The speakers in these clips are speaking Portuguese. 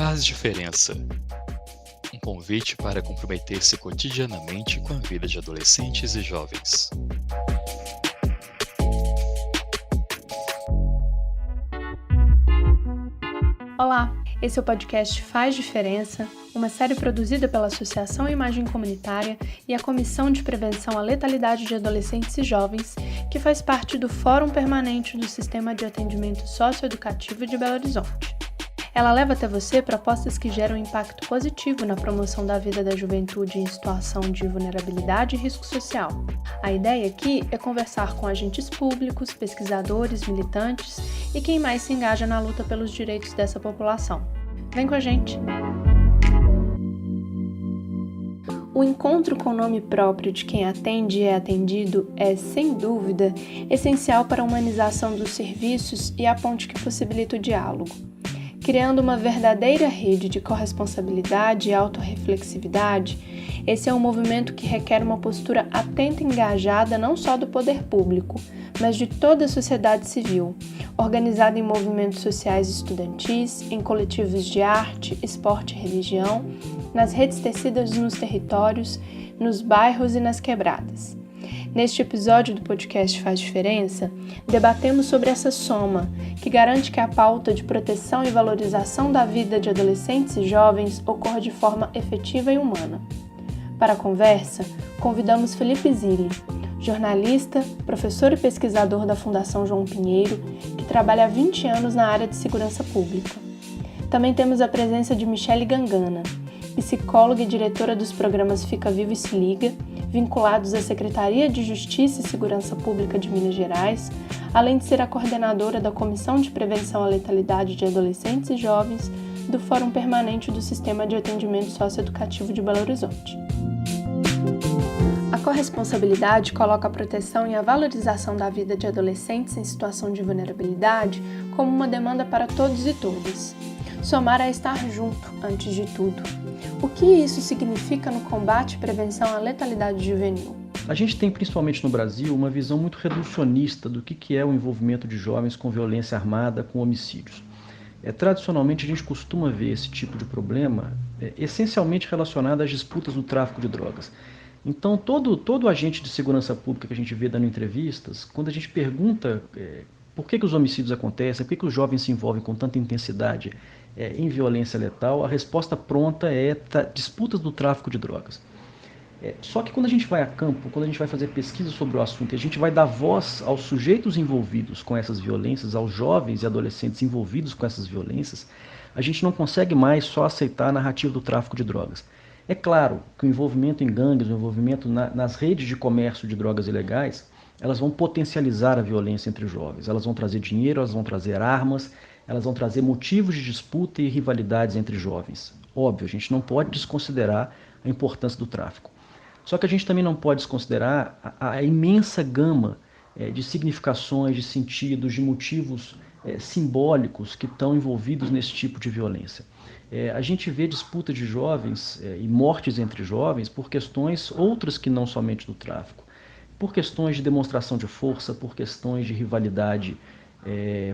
faz diferença. Um convite para comprometer-se cotidianamente com a vida de adolescentes e jovens. Olá, esse é o podcast Faz Diferença, uma série produzida pela Associação Imagem Comunitária e a Comissão de Prevenção à Letalidade de Adolescentes e Jovens, que faz parte do Fórum Permanente do Sistema de Atendimento Socioeducativo de Belo Horizonte. Ela leva até você propostas que geram impacto positivo na promoção da vida da juventude em situação de vulnerabilidade e risco social. A ideia aqui é conversar com agentes públicos, pesquisadores, militantes e quem mais se engaja na luta pelos direitos dessa população. Vem com a gente! O encontro com o nome próprio de quem atende e é atendido é, sem dúvida, essencial para a humanização dos serviços e a ponte que possibilita o diálogo. Criando uma verdadeira rede de corresponsabilidade e autorreflexividade, esse é um movimento que requer uma postura atenta e engajada não só do poder público, mas de toda a sociedade civil, organizada em movimentos sociais estudantis, em coletivos de arte, esporte e religião, nas redes tecidas nos territórios, nos bairros e nas quebradas. Neste episódio do podcast Faz Diferença, debatemos sobre essa soma, que garante que a pauta de proteção e valorização da vida de adolescentes e jovens ocorra de forma efetiva e humana. Para a conversa, convidamos Felipe Zilli, jornalista, professor e pesquisador da Fundação João Pinheiro, que trabalha há 20 anos na área de segurança pública. Também temos a presença de Michele Gangana, psicóloga e diretora dos programas Fica Vivo e Se Liga, vinculados à Secretaria de Justiça e Segurança Pública de Minas Gerais, além de ser a coordenadora da Comissão de Prevenção à Letalidade de Adolescentes e Jovens do Fórum Permanente do Sistema de Atendimento Socioeducativo de Belo Horizonte. A corresponsabilidade coloca a proteção e a valorização da vida de adolescentes em situação de vulnerabilidade como uma demanda para todos e todas. Somar é estar junto, antes de tudo. O que isso significa no combate e prevenção à letalidade juvenil? A gente tem, principalmente no Brasil, uma visão muito reducionista do que é o envolvimento de jovens com violência armada, com homicídios. Tradicionalmente, a gente costuma ver esse tipo de problema essencialmente relacionado às disputas do tráfico de drogas. Então, todo agente de segurança pública que a gente vê dando entrevistas, quando a gente pergunta por que os homicídios acontecem, por que os jovens se envolvem com tanta intensidade em violência letal, a resposta pronta é disputas do tráfico de drogas. Só que quando a gente vai a campo, quando a gente vai fazer pesquisa sobre o assunto, e a gente vai dar voz aos sujeitos envolvidos com essas violências, aos jovens e adolescentes envolvidos com essas violências, a gente não consegue mais só aceitar a narrativa do tráfico de drogas. É claro que o envolvimento em gangues, o envolvimento nas redes de comércio de drogas ilegais, elas vão potencializar a violência entre os jovens. Elas vão trazer dinheiro, elas vão trazer armas, elas vão trazer motivos de disputa e rivalidades entre jovens. Óbvio, a gente não pode desconsiderar a importância do tráfico. Só que a gente também não pode desconsiderar a imensa gama de significações, de sentidos, de motivos simbólicos que estão envolvidos nesse tipo de violência. A gente vê disputa de jovens e mortes entre jovens por questões outras que não somente do tráfico. Por questões de demonstração de força, por questões de rivalidade,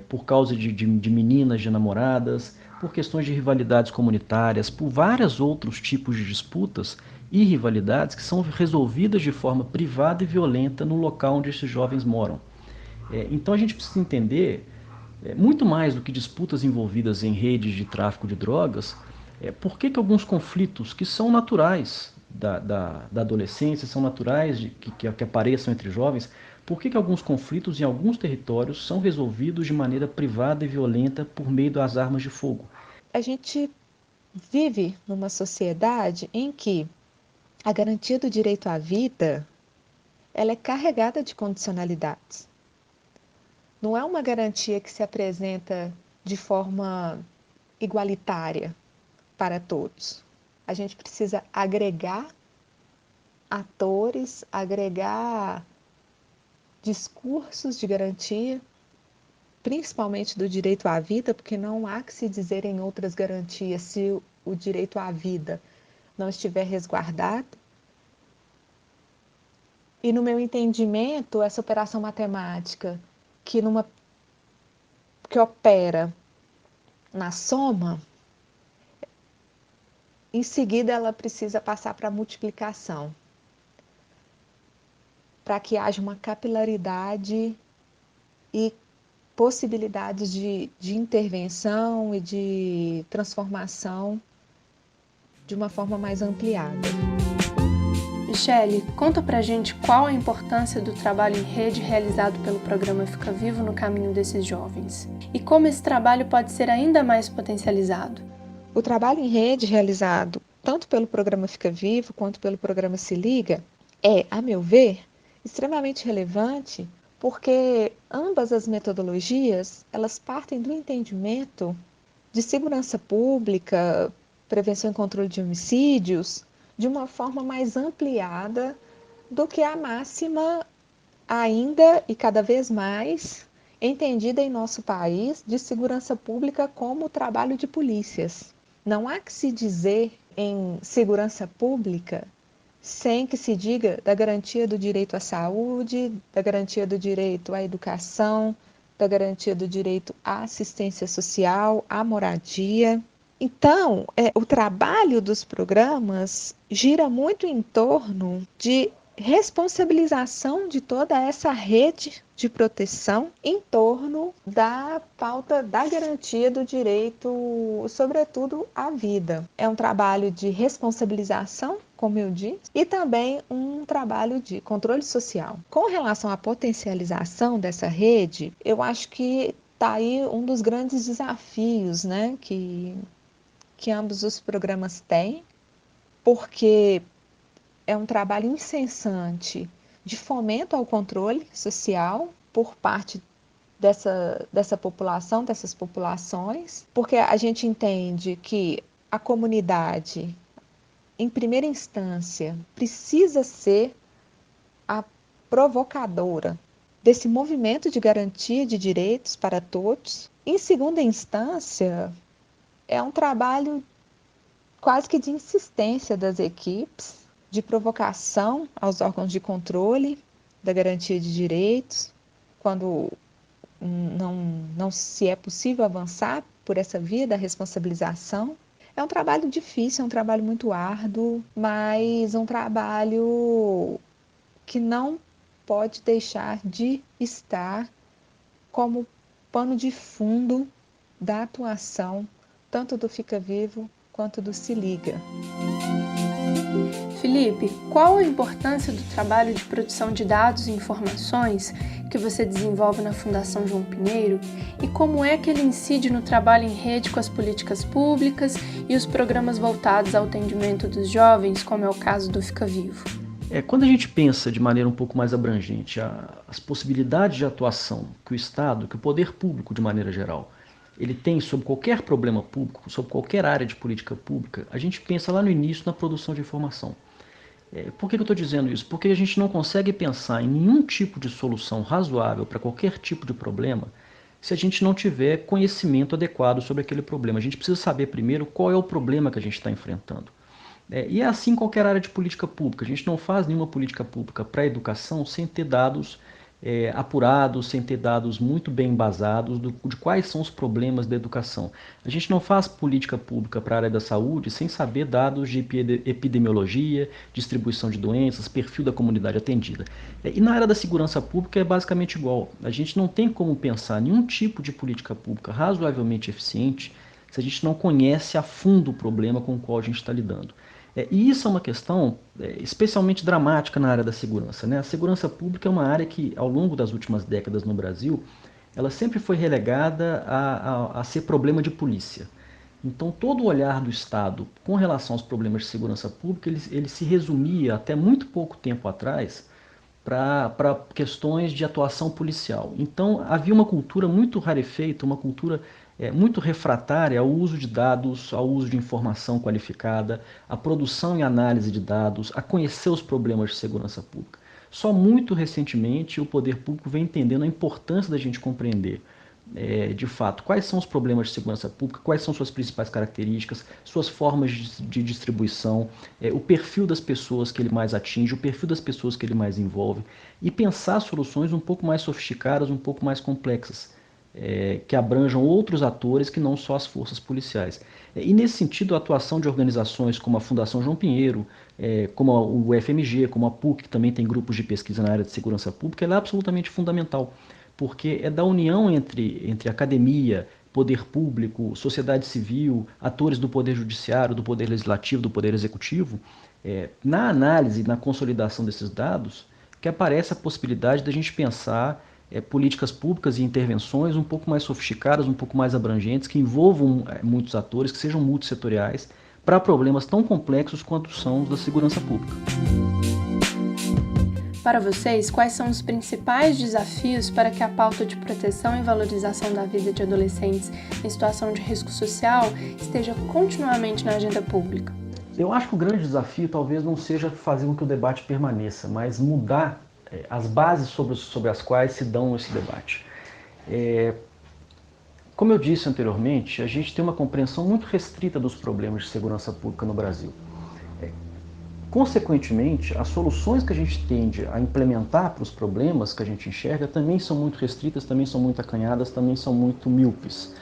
por causa de meninas, de namoradas, por questões de rivalidades comunitárias, por vários outros tipos de disputas e rivalidades que são resolvidas de forma privada e violenta no local onde esses jovens moram. Então a gente precisa entender, muito mais do que disputas envolvidas em redes de tráfico de drogas, por que alguns conflitos que são naturais da adolescência, são naturais que apareçam entre jovens, por que alguns conflitos em alguns territórios são resolvidos de maneira privada e violenta por meio das armas de fogo? A gente vive numa sociedade em que a garantia do direito à vida ela é carregada de condicionalidades. Não é uma garantia que se apresenta de forma igualitária para todos. A gente precisa agregar atores, agregar discursos de garantia, principalmente do direito à vida, porque não há que se dizer em outras garantias se o direito à vida não estiver resguardado. E no meu entendimento, essa operação matemática que opera na soma, em seguida ela precisa passar para a multiplicação, para que haja uma capilaridade e possibilidades de intervenção e de transformação de uma forma mais ampliada. Michele, conta pra gente qual a importância do trabalho em rede realizado pelo programa Fica Vivo no caminho desses jovens e como esse trabalho pode ser ainda mais potencializado. O trabalho em rede realizado tanto pelo programa Fica Vivo quanto pelo programa Se Liga é, a meu ver, extremamente relevante porque ambas as metodologias elas partem do entendimento de segurança pública, prevenção e controle de homicídios, de uma forma mais ampliada do que a máxima ainda e cada vez mais entendida em nosso país de segurança pública como o trabalho de polícias. Não há que se dizer em segurança pública sem que se diga da garantia do direito à saúde, da garantia do direito à educação, da garantia do direito à assistência social, à moradia. Então, o trabalho dos programas gira muito em torno de responsabilização de toda essa rede de proteção em torno da pauta da garantia do direito, sobretudo à vida. É um trabalho de responsabilização, como eu disse, e também um trabalho de controle social. Com relação à potencialização dessa rede, eu acho que está aí um dos grandes desafios, né, que ambos os programas têm, porque é um trabalho incessante de fomento ao controle social por parte dessa população, dessas populações, porque a gente entende que a comunidade, em primeira instância, precisa ser a provocadora desse movimento de garantia de direitos para todos. Em segunda instância, é um trabalho quase que de insistência das equipes, de provocação aos órgãos de controle da garantia de direitos, quando não se é possível avançar por essa via da responsabilização. É um trabalho difícil, é um trabalho muito árduo, mas um trabalho que não pode deixar de estar como pano de fundo da atuação tanto do Fica Vivo quanto do Se Liga. Felipe, qual a importância do trabalho de produção de dados e informações que você desenvolve na Fundação João Pinheiro e como é que ele incide no trabalho em rede com as políticas públicas e os programas voltados ao atendimento dos jovens, como é o caso do Fica Vivo? Quando a gente pensa de maneira um pouco mais abrangente as possibilidades de atuação que o Estado, que o poder público de maneira geral, ele tem sobre qualquer problema público, sobre qualquer área de política pública, a gente pensa lá no início na produção de informação. Por que eu estou dizendo isso? Porque a gente não consegue pensar em nenhum tipo de solução razoável para qualquer tipo de problema se a gente não tiver conhecimento adequado sobre aquele problema. A gente precisa saber primeiro qual é o problema que a gente está enfrentando. E é assim em qualquer área de política pública. A gente não faz nenhuma política pública para a educação sem ter dados apurados, sem ter dados muito bem embasados de quais são os problemas da educação. A gente não faz política pública para a área da saúde sem saber dados de epidemiologia, distribuição de doenças, perfil da comunidade atendida. E na área da segurança pública é basicamente igual. A gente não tem como pensar nenhum tipo de política pública razoavelmente eficiente se a gente não conhece a fundo o problema com o qual a gente está lidando. E isso é uma questão especialmente dramática na área da segurança, né? A segurança pública é uma área que, ao longo das últimas décadas no Brasil, ela sempre foi relegada a ser problema de polícia. Então, todo o olhar do Estado com relação aos problemas de segurança pública, ele se resumia, até muito pouco tempo atrás, para questões de atuação policial. Então, havia uma cultura muito rarefeita, uma cultura muito refratária ao uso de dados, ao uso de informação qualificada, à produção e análise de dados, a conhecer os problemas de segurança pública. Só muito recentemente o poder público vem entendendo a importância da gente compreender, de fato, quais são os problemas de segurança pública, quais são suas principais características, suas formas de distribuição, o perfil das pessoas que ele mais atinge, o perfil das pessoas que ele mais envolve, e pensar soluções um pouco mais sofisticadas, um pouco mais complexas. que abranjam outros atores que não só as forças policiais. E nesse sentido, a atuação de organizações como a Fundação João Pinheiro, como o UFMG, como a PUC, que também tem grupos de pesquisa na área de segurança pública, ela é absolutamente fundamental, porque é da união entre academia, poder público, sociedade civil, atores do poder judiciário, do poder legislativo, do poder executivo, na análise, na consolidação desses dados, que aparece a possibilidade da gente pensar políticas públicas e intervenções um pouco mais sofisticadas, um pouco mais abrangentes, que envolvam muitos atores, que sejam multissetoriais, para problemas tão complexos quanto são os da segurança pública. Para vocês, quais são os principais desafios para que a pauta de proteção e valorização da vida de adolescentes em situação de risco social esteja continuamente na agenda pública? Eu acho que o grande desafio talvez não seja fazer com que o debate permaneça, mas mudar as bases sobre as quais se dão esse debate. Como eu disse anteriormente, a gente tem uma compreensão muito restrita dos problemas de segurança pública no Brasil. Consequentemente, as soluções que a gente tende a implementar para os problemas que a gente enxerga também são muito restritas, também são muito acanhadas, também são muito míopes.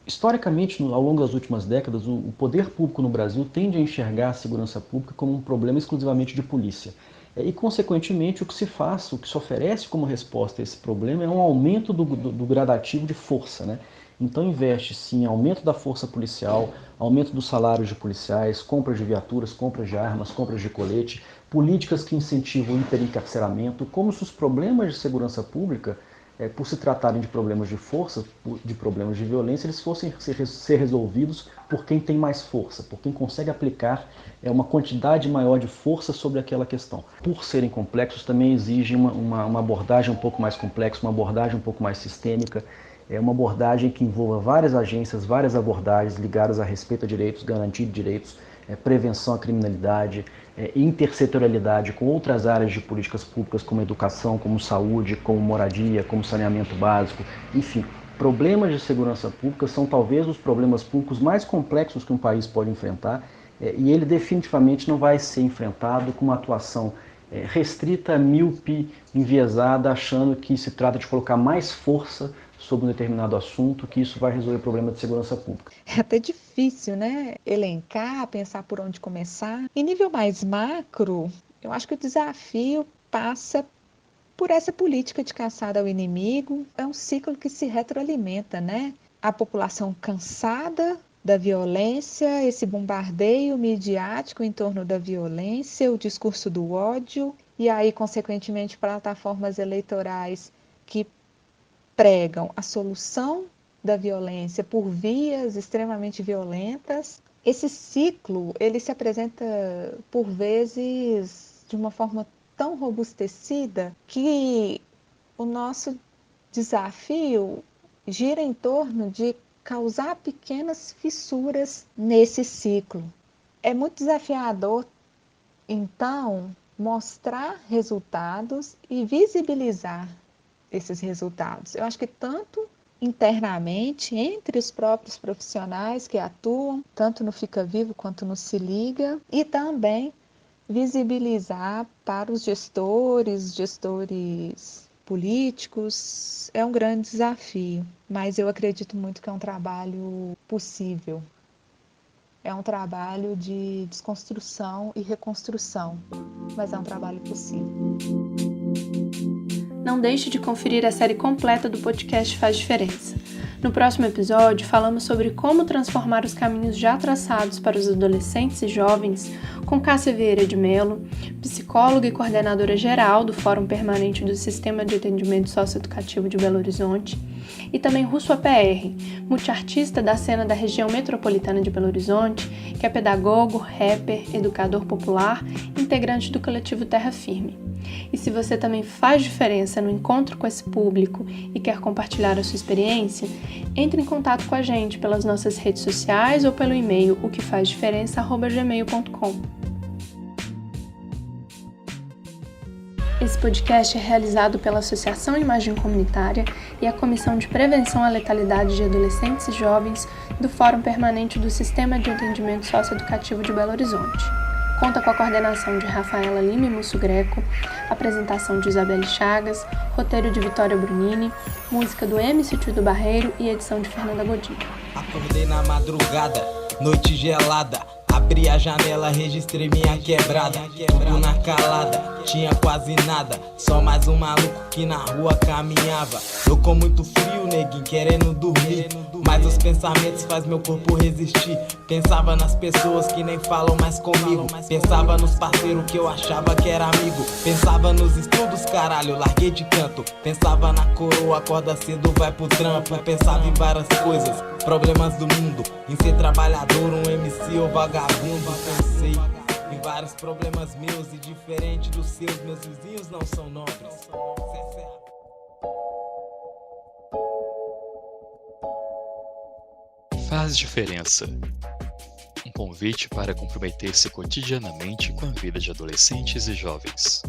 Historicamente, ao longo das últimas décadas, o poder público no Brasil tende a enxergar a segurança pública como um problema exclusivamente de polícia. E, consequentemente, o que se faz, o que se oferece como resposta a esse problema é um aumento do gradativo de força, né? Então, investe-se em aumento da força policial, aumento dos salários de policiais, compras de viaturas, compras de armas, compras de colete, políticas que incentivam o hiperencarceramento, como se os problemas de segurança pública, por se tratarem de problemas de força, de problemas de violência, eles fossem ser resolvidos por quem tem mais força, por quem consegue aplicar uma quantidade maior de força sobre aquela questão. Por serem complexos, também exigem uma abordagem um pouco mais complexa, uma abordagem um pouco mais sistêmica, uma abordagem que envolva várias agências, várias abordagens ligadas a respeito a direitos, garantia de direitos, prevenção à criminalidade, intersetorialidade com outras áreas de políticas públicas como educação, como saúde, como moradia, como saneamento básico, enfim. Problemas de segurança pública são talvez os problemas públicos mais complexos que um país pode enfrentar, e ele definitivamente não vai ser enfrentado com uma atuação restrita, míope, enviesada, achando que se trata de colocar mais força sobre um determinado assunto, que isso vai resolver o problema de segurança pública. É até difícil, né? Elencar, pensar por onde começar. Em nível mais macro, eu acho que o desafio passa por essa política de caçada ao inimigo. É um ciclo que se retroalimenta, né? A população cansada da violência, esse bombardeio midiático em torno da violência, o discurso do ódio, e aí, consequentemente, plataformas eleitorais que pregam a solução da violência por vias extremamente violentas. Esse ciclo, ele se apresenta, por vezes, de uma forma tão robustecida que o nosso desafio gira em torno de causar pequenas fissuras nesse ciclo. É muito desafiador, então, mostrar resultados e visibilizar esses resultados. Eu acho que tanto internamente, entre os próprios profissionais que atuam, tanto no Fica Vivo quanto no Se Liga, e também visibilizar para os gestores políticos, é um grande desafio, mas eu acredito muito que é um trabalho possível. É um trabalho de desconstrução e reconstrução, mas é um trabalho possível. Não deixe de conferir a série completa do podcast Faz Diferença. No próximo episódio, falamos sobre como transformar os caminhos já traçados para os adolescentes e jovens com Cássia Vieira de Mello, psicóloga e coordenadora geral do Fórum Permanente do Sistema de Atendimento Socioeducativo de Belo Horizonte, e também Russo APR, multiartista da cena da região metropolitana de Belo Horizonte, que é pedagogo, rapper, educador popular e integrante do coletivo Terra Firme. E se você também faz diferença no encontro com esse público e quer compartilhar a sua experiência, entre em contato com a gente pelas nossas redes sociais ou pelo e-mail oquefazdiferença@gmail.com. Esse podcast é realizado pela Associação Imagem Comunitária e a Comissão de Prevenção à Letalidade de Adolescentes e Jovens do Fórum Permanente do Sistema de Atendimento Socioeducativo de Belo Horizonte, Conta com a coordenação de Rafaela Lima e Múcio Greco, apresentação de Isabelle Chagas, roteiro de Vitória Brunini, música do MC do Barreiro e edição de Fernanda Godinho. Acordei na madrugada, noite gelada. Abri a janela, registrei minha quebrada. Tudo na calada, tinha quase nada. Só mais um maluco que na rua caminhava. Eu com muito frio, neguinho, querendo dormir. Mas os pensamentos faz meu corpo resistir. Pensava nas pessoas que nem falam mais comigo. Pensava nos parceiros que eu achava que era amigo. Pensava nos estudos, caralho, larguei de canto. Pensava na coroa, acorda cedo, vai pro trampo. Pensava em várias coisas, problemas do mundo. Em ser trabalhador, um MC ou vagabundo. Pensei em vários problemas meus e diferente dos seus. Meus vizinhos não são nobres. Faz diferença. Um convite para comprometer-se cotidianamente com a vida de adolescentes e jovens.